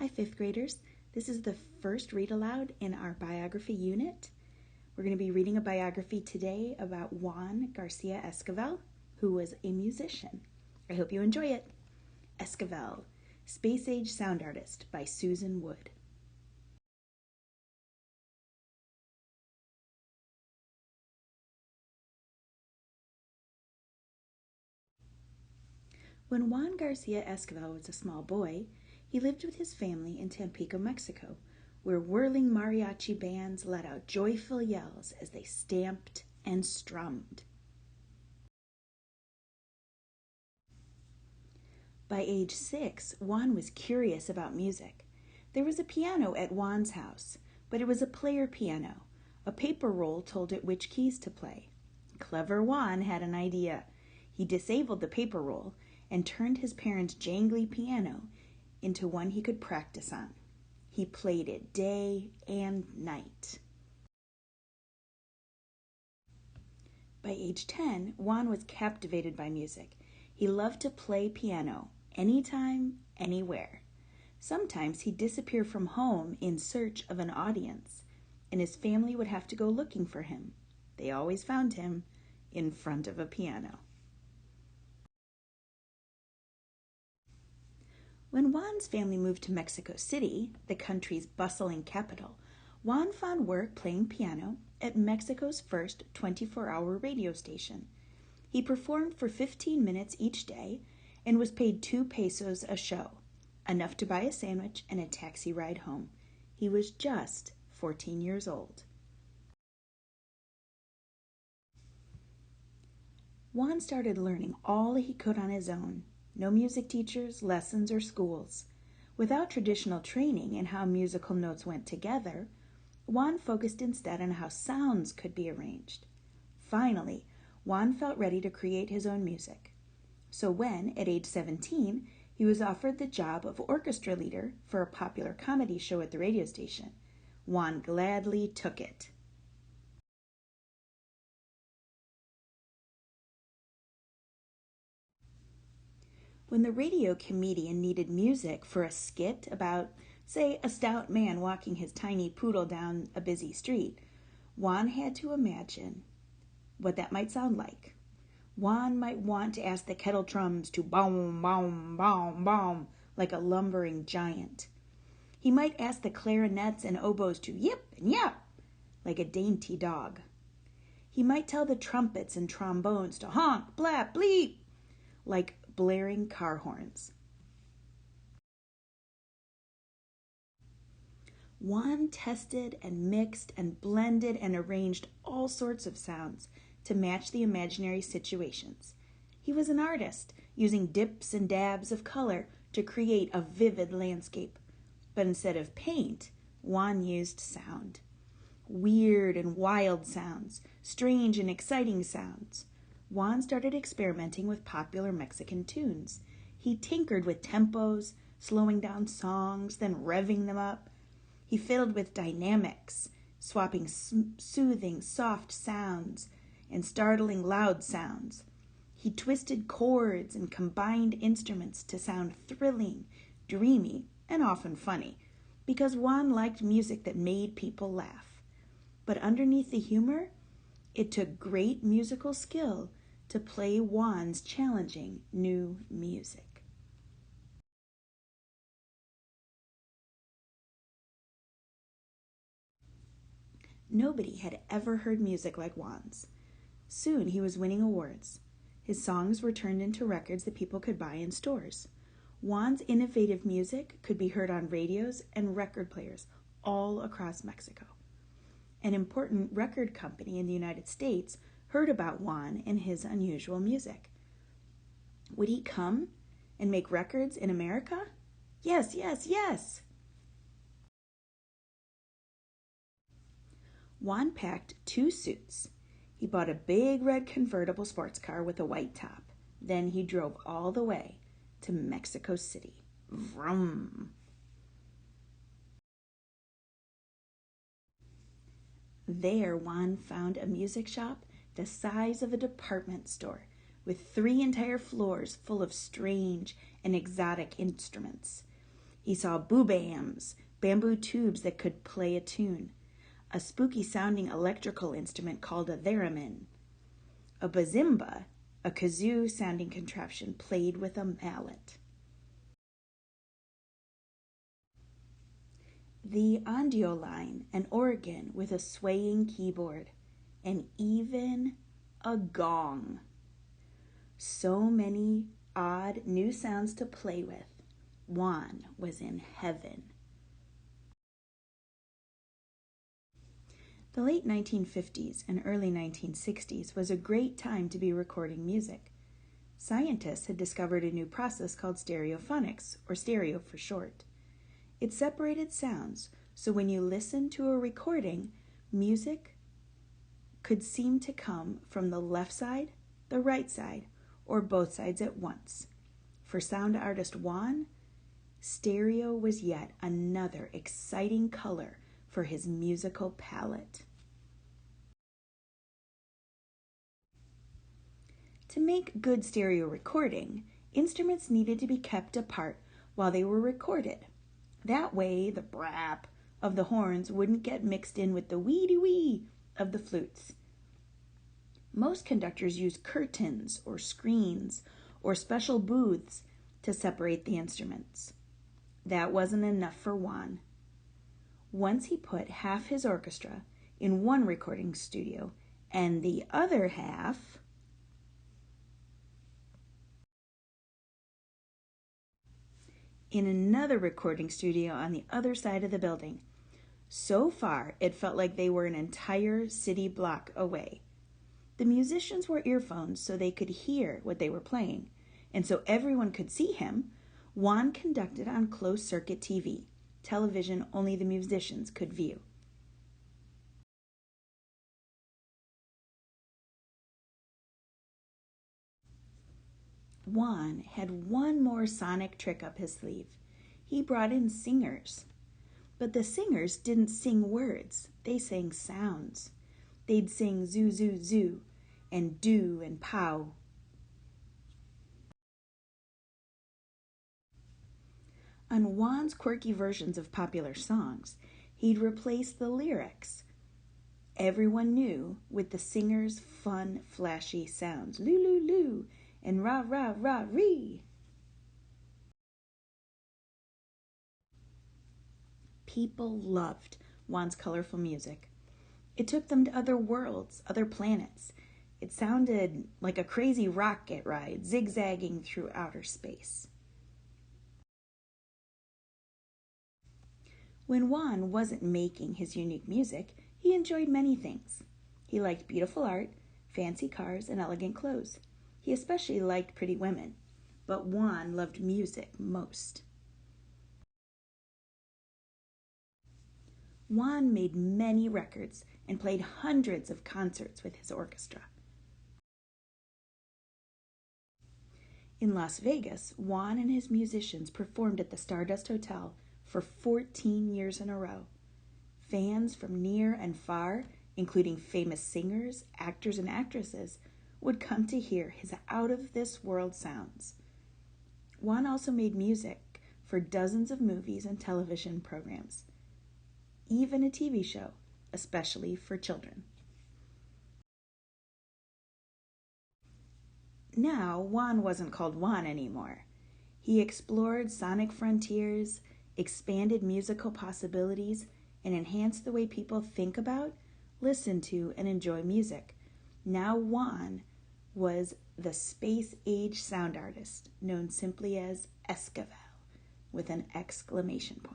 Hi, fifth graders. This is the first read aloud in our biography unit. We're going to be reading a biography today about Juan Garcia Esquivel, who was a musician. I hope you enjoy it. Esquivel, Space Age Sound Artist by Susan Wood. When Juan Garcia Esquivel was a small boy, he lived with his family in Tampico, Mexico, where whirling mariachi bands let out joyful yells as they stamped and strummed. By age 6, Juan was curious about music. There was a piano at Juan's house, but it was a player piano. A paper roll told it which keys to play. Clever Juan had an idea. He disabled the paper roll and turned his parents' jangly piano into one he could practice on. He played it day and night. By age 10, Juan was captivated by music. He loved to play piano, anytime, anywhere. Sometimes he'd disappear from home in search of an audience, and his family would have to go looking for him. They always found him in front of a piano. When Juan's family moved to Mexico City, the country's bustling capital, Juan found work playing piano at Mexico's first 24-hour radio station. He performed for 15 minutes each day and was paid 2 pesos a show, enough to buy a sandwich and a taxi ride home. He was just 14 years old. Juan started learning all he could on his own. No music teachers, lessons, or schools. Without traditional training in how musical notes went together, Juan focused instead on how sounds could be arranged. Finally, Juan felt ready to create his own music. So when, at age 17, he was offered the job of orchestra leader for a popular comedy show at the radio station, Juan gladly took it. When the radio comedian needed music for a skit about, say, a stout man walking his tiny poodle down a busy street, Juan had to imagine what that might sound like. Juan might want to ask the kettle drums to boom, boom, boom, boom, like a lumbering giant. He might ask the clarinets and oboes to yip and yap, like a dainty dog. He might tell the trumpets and trombones to honk, blap, bleep, like blaring car horns. Juan tested and mixed and blended and arranged all sorts of sounds to match the imaginary situations. He was an artist, using dips and dabs of color to create a vivid landscape. But instead of paint, Juan used sound. Weird and wild sounds, strange and exciting sounds. Juan started experimenting with popular Mexican tunes. He tinkered with tempos, slowing down songs, then revving them up. He fiddled with dynamics, swapping soothing, soft sounds and startling loud sounds. He twisted chords and combined instruments to sound thrilling, dreamy, and often funny, because Juan liked music that made people laugh. But underneath the humor, it took great musical skill to play Juan's challenging new music. Nobody had ever heard music like Juan's. Soon he was winning awards. His songs were turned into records that people could buy in stores. Juan's innovative music could be heard on radios and record players all across Mexico. An important record company in the United States heard about Juan and his unusual music. Would he come and make records in America? Yes, yes, yes! Juan packed 2 suits. He bought a big red convertible sports car with a white top. Then he drove all the way to Mexico City. Vroom! There, Juan found a music shop the size of a department store, with 3 entire floors full of strange and exotic instruments. He saw boobams, bamboo tubes that could play a tune, a spooky-sounding electrical instrument called a theremin, a bazimba, a kazoo-sounding contraption played with a mallet. The ondioline, an organ with a swaying keyboard, and even a gong. So many odd new sounds to play with. Juan was in heaven. The late 1950s and early 1960s was a great time to be recording music. Scientists had discovered a new process called stereophonics, or stereo for short. It separated sounds, so when you listened to a recording, music could seem to come from the left side, the right side, or both sides at once. For sound artist Juan, stereo was yet another exciting color for his musical palette. To make good stereo recording, instruments needed to be kept apart while they were recorded. That way, the brap of the horns wouldn't get mixed in with the wee-dee-wee of the flutes. Most conductors use curtains or screens or special booths to separate the instruments. That wasn't enough for Juan. Once he put half his orchestra in one recording studio and the other half in another recording studio on the other side of the building. So far, it felt like they were an entire city block away. The musicians wore earphones so they could hear what they were playing, and so everyone could see him. Juan conducted on closed-circuit TV, television only the musicians could view. Juan had one more sonic trick up his sleeve. He brought in singers. But the singers didn't sing words, they sang sounds. They'd sing zoo, zoo, zoo, and do and pow. On Juan's quirky versions of popular songs, he'd replace the lyrics everyone knew with the singers' fun, flashy sounds. Loo, loo, loo, and rah, rah, rah, ree. People loved Juan's colorful music. It took them to other worlds, other planets. It sounded like a crazy rocket ride zigzagging through outer space. When Juan wasn't making his unique music, he enjoyed many things. He liked beautiful art, fancy cars, and elegant clothes. He especially liked pretty women, but Juan loved music most. Juan made many records and played hundreds of concerts with his orchestra. In Las Vegas, Juan and his musicians performed at the Stardust Hotel for 14 years in a row. Fans from near and far, including famous singers, actors, and actresses, would come to hear his out-of-this-world sounds. Juan also made music for dozens of movies and television programs, even a TV show, especially for children. Now, Juan wasn't called Juan anymore. He explored sonic frontiers, expanded musical possibilities, and enhanced the way people think about, listen to, and enjoy music. Now Juan was the space-age sound artist, known simply as Esquivel, with an exclamation point.